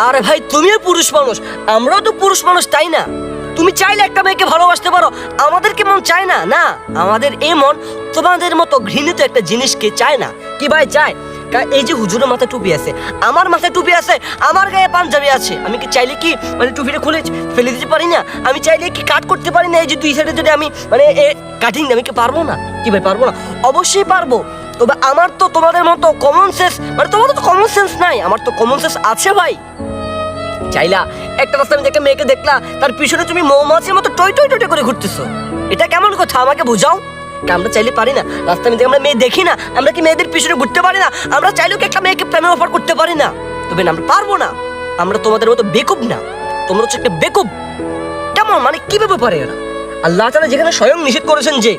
আরে ভাই তুমিও পুরুষ মানুষ, আমরাও তো পুরুষ মানুষ, তাই না? তুমি চাইলে একটা মেয়েকে ভালোবাসতে পারো, আমাদের কি মন চায় না? না, আমাদের এই মন তোমাদের মতো ঘৃণিত একটা জিনিসকে চায় না। কি ভাই চায়? এই যে হুজুরের মাথায় টুপি আছে, আমার মাথায় টুপি আছে, আমার গায়ে পাঞ্জাবি আছে, আমি কি চাইলে কি মানে টুপিটা খুলে ফেলে দিতে পারি না? আমি চাইলে কি কাট করতে পারি না? এই যে দুই সাইডে যদি আমি মানে কাটিং আমি কি পারবো না? কি ভাই পারবো না? অবশ্যই পারবো। তবে আমার তো তোমাদের মতো কমন সেন্স, মানে তোমাদের তো কমন সেন্স নাই, আমার তো কমন সেন্স আছে ভাই। চাইলা একটা রাস্তা আমি একটা মেয়েকে দেখলা, তার পিছনে তুমি মৌমাছির মতো টই টই টই করে ঘুরতেছো, এটা কেমন কথা? আমাকে বুঝাও। আমরা চাইলে পারি না? রাস্তা আমি আমরা মেয়ে দেখি না, আমরা কি মেয়েদের পিছনে ঘুরতে পারি না? আমরা চাইলেও কি একটা মেয়েকে প্রেমে অফার করতে পারি না? তবে না, আমরা পারবো না। আমরা তোমাদের মতো বেকুব না, তোমরা হচ্ছে একটা বেকুব। কেমন মানে কিভাবে পারে এরা? আল্লাহ তাআলা যেখানে স্বয়ং নিষেধ করেছেন যে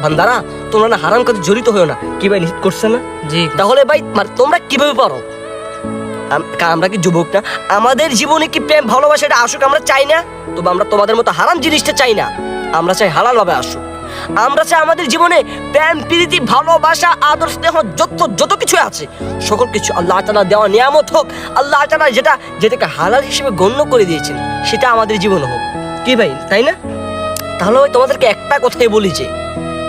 বান্দারা তোমরা না হারাম কাজে জড়িত হয়েও না, কি ভাই নিষেধ করছে না? জি। তাহলে ভাই তোমরা কিভাবে পারো? আমরা কি যুবক না? আমাদের জীবনে কি প্রেম ভালোবাসা এটা আসুক, আমরা চাই না? তবে আমরা তোমাদের মতো হারাম জিনিসটা চাই না, আমরা চাই হালাল ভাবে আসুক। আমরা চাই আমাদের জীবনে প্রেম প্রীতি ভালোবাসা আদর স্নেহ যত কিছু আছে সকল কিছু আল্লাহ তাআলা দেওয়া নিয়ামত হোক, আল্লাহ তাআলা যেটাকে হালাল হিসেবে গণ্য করে দিয়েছেন সেটা আমাদের জীবনে হোক। কি ভাই, তাই না? তাহলে ভাই তোমাদেরকে একটা কথাই বলি যে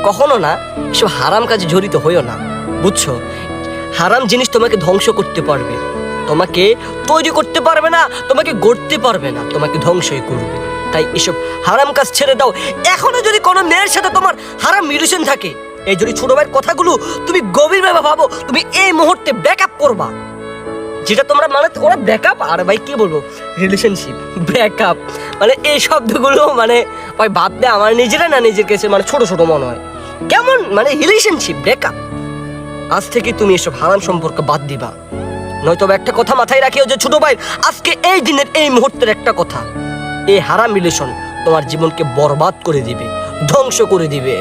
কখনো না এসব হারাম কাজে জড়িত হইও না, বুঝছো? হারাম জিনিস তোমাকে ধ্বংস করতে পারবে, তোমাকে তৈরি করতে পারবে না, তোমাকে গড়তে পারবে না, তোমাকে ধ্বংসই করবে। তাই এসব হারাম কাজ ছেড়ে দাও। এখনো যদি কোনো মেয়ের সাথে তোমার হারাম রিলেশন থাকে, এই যদি ছোট ভাইয়ের কথাগুলো তুমি গভীরভাবে ভাবো, তুমি এই মুহূর্তে ব্যাকআপ করবা। যেটা তোমরা মানে ওরা ব্যাকআপ, আর ভাই কি বলবো, রিলেশনশিপ ব্যাকআপ মানে এই শব্দগুলো মানে ভাই ভাবতে আমার নিজেরা না নিজের কাছে মানে ছোট ছোট মনে হয়। কেমন মানে রিলেশনশিপ ব্যাকআপ? আজ থেকে তুমি এসব হারাম সম্পর্ক বাদ দিবা, নয়তো একটা কথা মাথায় রাখিও যে ছোট ভাই আজকে এই দিনের এই মুহূর্তের একটা কথা, এই হারাম রিলেশন তোমার জীবনকে বরবাদ করে দিবে, ধ্বংস করে দিবে।